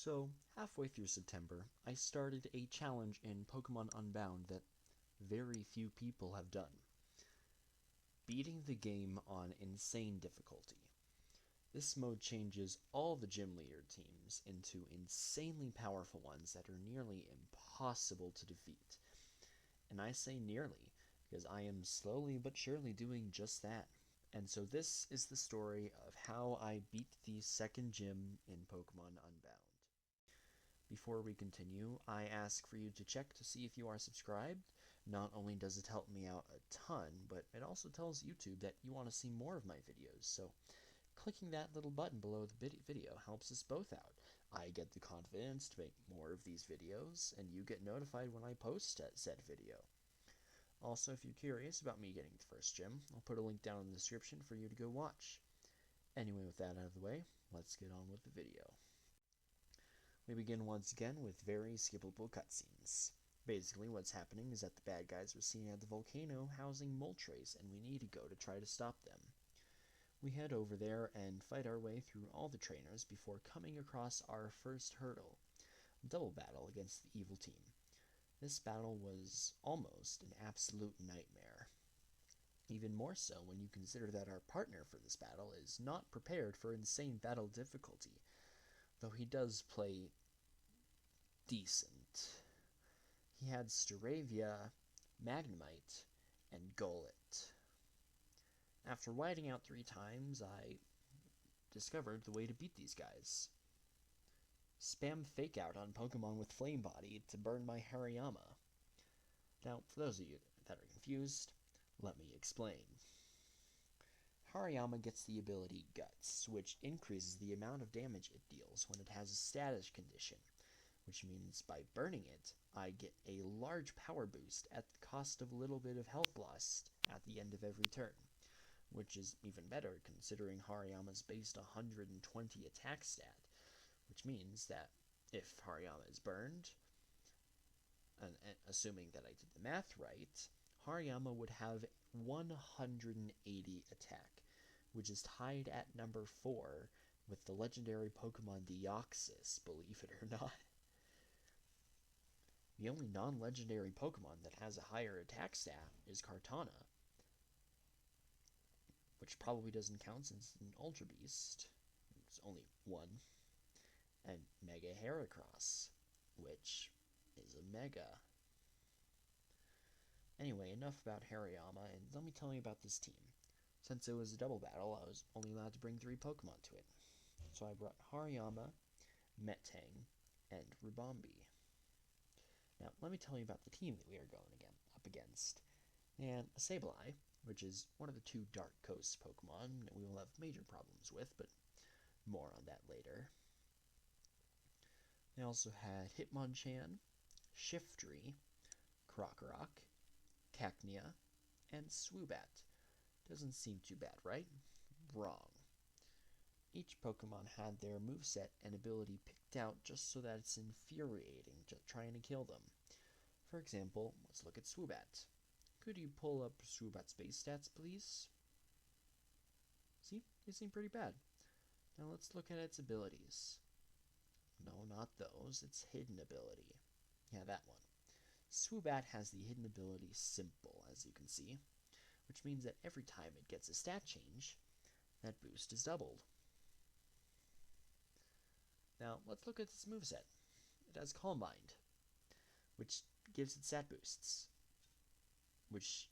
So, halfway through September, I started a challenge in Pokemon Unbound that very few people have done. Beating the game on insane difficulty. This mode changes all the gym leader teams into insanely powerful ones that are nearly impossible to defeat. And I say nearly, because I am slowly but surely doing just that. And so this is the story of how I beat the second gym in Pokemon Unbound. Before we continue, I ask for you to check to see if you are subscribed. Not only does it help me out a ton, but it also tells YouTube that you want to see more of my videos, so clicking that little button below the video helps us both out. I get the confidence to make more of these videos, and you get notified when I post said video. Also, if you're curious about me getting the first gym, I'll put a link down in the description for you to go watch. Anyway, with that out of the way, let's get on with the video. We begin once again with very skippable cutscenes. Basically, what's happening is that the bad guys are seen at the volcano housing Moltres, and we need to go to try to stop them. We head over there and fight our way through all the trainers before coming across our first hurdle, a double battle against the evil team. This battle was almost an absolute nightmare. Even more so when you consider that our partner for this battle is not prepared for insane battle difficulty, though he does play decent. He had Staravia, Magnemite, and Golett. After whiting out 3 times, I discovered the way to beat these guys. Spam Fake Out on Pokemon with Flame Body to burn my Hariyama. Now, for those of you that are confused, let me explain. Hariyama gets the ability Guts, which increases the amount of damage it deals when it has a status condition, which means by burning it, I get a large power boost at the cost of a little bit of health loss at the end of every turn, which is even better considering Hariyama's based 120 attack stat, which means that if Hariyama is burned, and assuming that I did the math right, Hariyama would have 180 attack, which is tied at number 4 with the legendary Pokemon Deoxys, believe it or not. The only non-legendary Pokemon that has a higher attack stat is Kartana, which probably doesn't count since it's an Ultra Beast. It's only 1. And Mega Heracross, which is a Mega. Anyway, enough about Hariyama, and let me tell you about this team. Since it was a double battle, I was only allowed to bring 3 Pokemon to it. So I brought Hariyama, Metang, and Rubombi. Now, let me tell you about the team that we are going up against. And a Sableye, which is one of the 2 Dark Coast Pokemon that we will have major problems with, but more on that later. They also had Hitmonchan, Shiftry, Krokorok, Cacnea, and Swoobat. Doesn't seem too bad, right? Wrong. Each Pokemon had their moveset and ability picked out just so that it's infuriating just trying to kill them. For example, let's look at Swoobat. Could you pull up Swoobat's base stats, please? See, they seem pretty bad. Now let's look at its abilities. No, not those. Its hidden ability. Yeah, that one. Swoobat has the hidden ability Simple, as you can see, which means that every time it gets a stat change, that boost is doubled. Now, let's look at its moveset. It has Calm Mind, which gives it stat boosts, which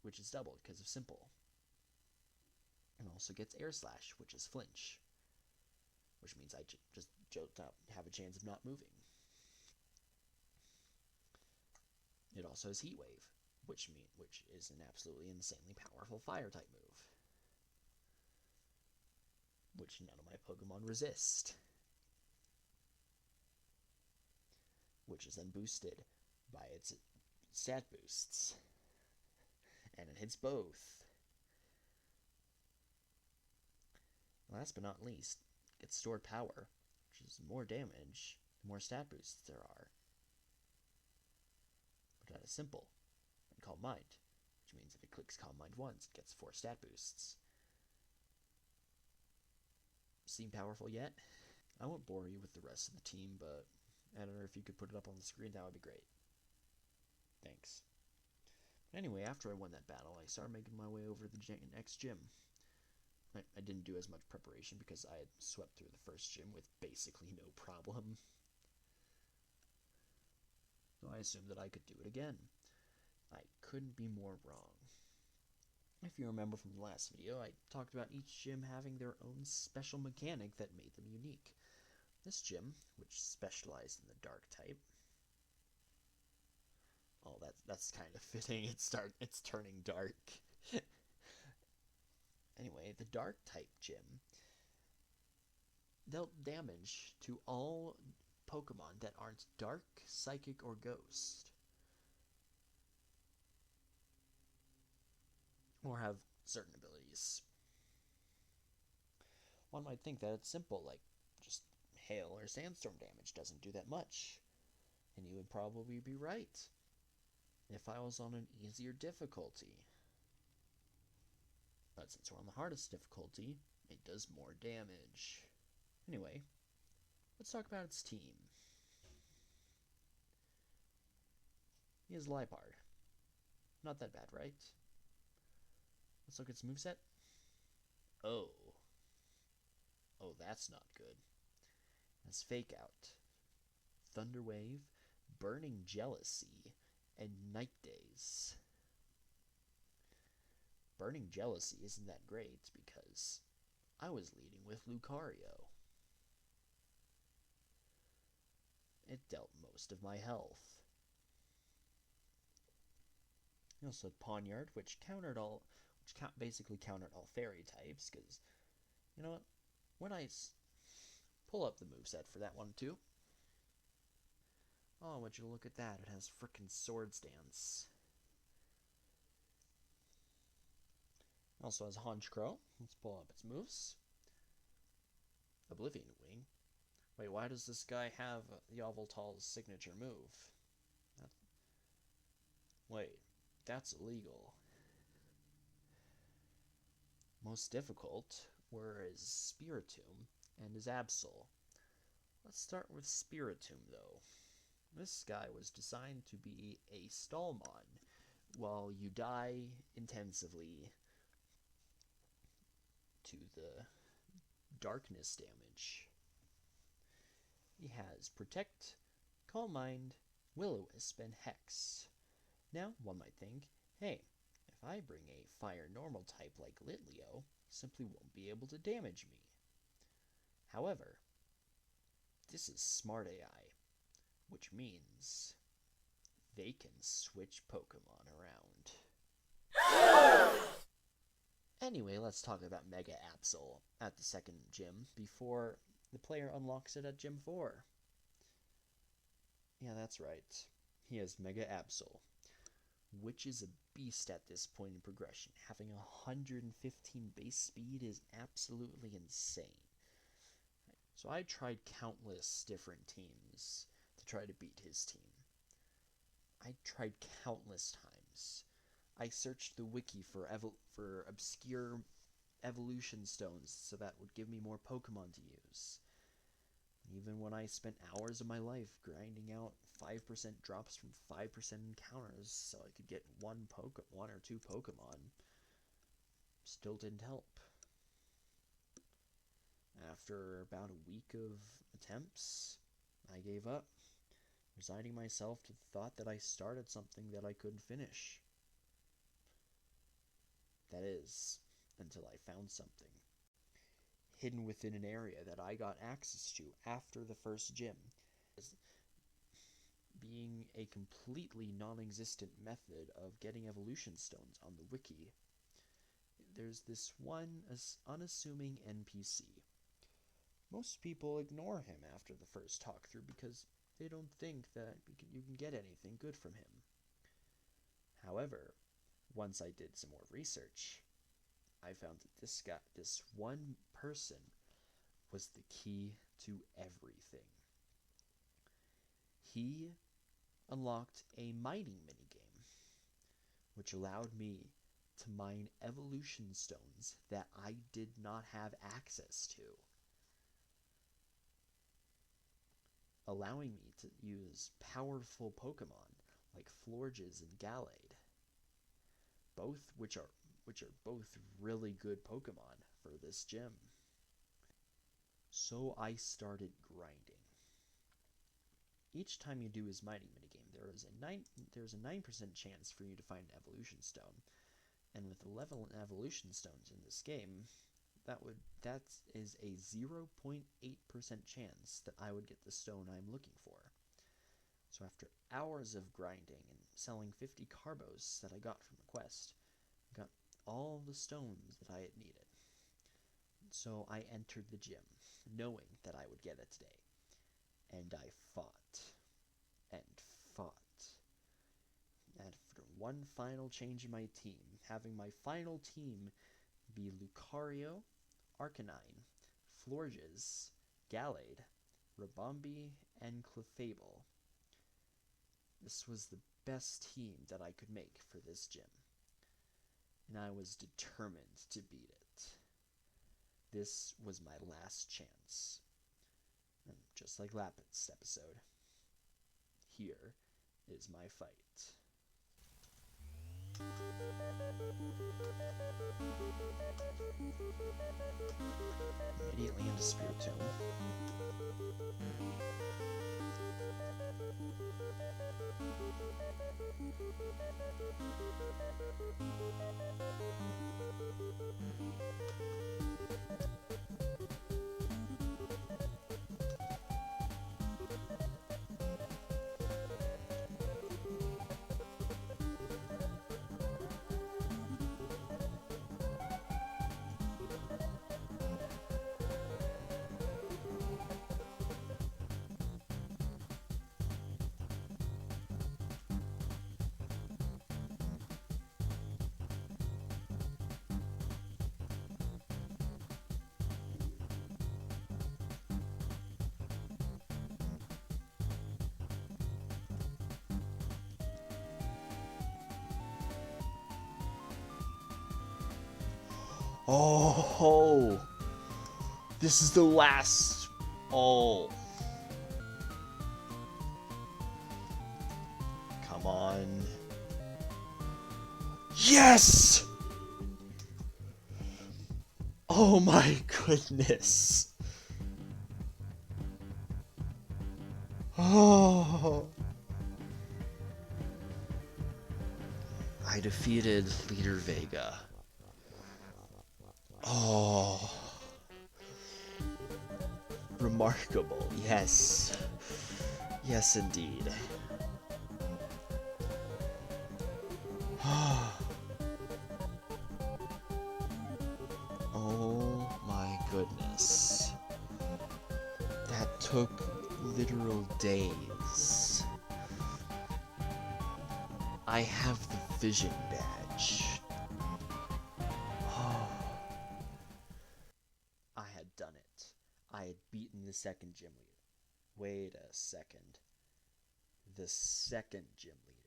is doubled because of Simple. And also gets Air Slash, which is Flinch, which means I just have a chance of not moving. It also has Heat Wave, which is an absolutely insanely powerful Fire-type move, which none of my Pokemon resist, which is then boosted by its stat boosts, and it hits both. Last but not least, it gets Stored Power, which is more damage, the more stat boosts there are. But that is Simple, and Calm Mind, which means if it clicks Calm Mind once, it gets 4 stat boosts. Seem powerful yet? I won't bore you with the rest of the team, but editor, if you could put it up on the screen, that would be great. Thanks. Anyway, after I won that battle, I started making my way over to the next gym. I didn't do as much preparation because I had swept through the first gym with basically no problem. So I assumed that I could do it again. I couldn't be more wrong. If you remember from the last video, I talked about each gym having their own special mechanic that made them unique. This gym, which specialized in the dark type. Oh, that's kind of fitting. It's turning dark. Anyway, the dark type gym dealt damage to all Pokemon that aren't dark, psychic, or ghost, or have certain abilities. One might think that it's simple, like just hail or sandstorm damage doesn't do that much, and you would probably be right if I was on an easier difficulty. But since we're on the hardest difficulty, it does more damage. Anyway, let's talk about its team. He has Liepard. Not that bad, right? Let's look at its moveset. Oh, that's not good. That's Fake Out, Thunder Wave, Burning Jealousy, and Night Days. Burning Jealousy isn't that great because I was leading with Lucario. It dealt most of my health. He also had Pawniard, which basically countered all fairy types, because, you know what, when I pull up the moveset for that one too. Oh, would you look at that, it has frickin' Swords Dance. Also has Honchkrow. Let's pull up its moves. Oblivion Wing. Wait, why does this guy have Yveltal's signature move? Wait, that's illegal. Most difficult were his Spiritomb and his Absol. Let's start with Spiritomb, though. This guy was designed to be a Stallmon. While you die intensively to the darkness damage. He has Protect, Calm Mind, Will-O-Wisp, and Hex. Now, one might think, hey, if I bring a Fire Normal type like Litleo, he simply won't be able to damage me. However, this is smart AI, which means they can switch Pokemon around. Anyway, let's talk about Mega Absol at the second gym before the player unlocks it at Gym 4. Yeah, that's right. He has Mega Absol, which is a beast at this point in progression. Having 115 base speed is absolutely insane. So I tried countless different teams to try to beat his team. I tried countless times. I searched the wiki for obscure evolution stones so that would give me more Pokemon to use. Even when I spent hours of my life grinding out 5% drops from 5% encounters so I could get one or two Pokemon, still didn't help. After about a week of attempts, I gave up, resigning myself to the thought that I started something that I couldn't finish. That is, until I found something hidden within an area that I got access to after the first gym. Being a completely non-existent method of getting evolution stones on the wiki, there's this one unassuming NPC. Most people ignore him after the first talkthrough because they don't think that you can get anything good from him. However, once I did some more research, I found that this one person was the key to everything. He unlocked a mining minigame, which allowed me to mine evolution stones that I did not have access to. allowing me to use powerful Pokemon like Florges and Gallade, which are both really good Pokemon for this gym. So I started grinding. Each time you do his mining minigame, there's a 9% chance for you to find an evolution stone. And with 11 evolution stones in this game, that is a 0.8% chance that I would get the stone I'm looking for. So after hours of grinding and selling 50 carbos that I got from the quest, I got all the stones that I had needed. So I entered the gym, knowing that I would get it today. And I fought and fought. After one final change in my team, having my final team be Lucario, Arcanine, Florges, Gallade, Rabombi, and Clefable. This was the best team that I could make for this gym, and I was determined to beat it. This was my last chance. And just like last episode, here is my fight. Immediately into Spiritomb. Oh, this is the last. Oh, come on. Yes! Oh my goodness. Oh. I defeated Leader Vega. Oh. Remarkable, yes. Yes, indeed. Oh my goodness. That took literal days. I have the vision badge. I had done it. I had beaten the second gym leader. Wait a second. The second gym leader.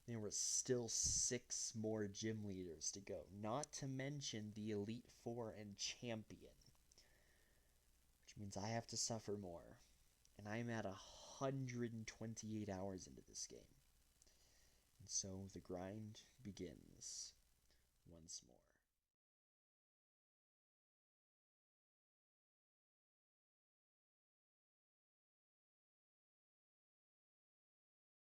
There were still 6 more gym leaders to go, not to mention the Elite Four and Champion. Which means I have to suffer more. And I'm at 128 hours into this game. And so the grind begins once more.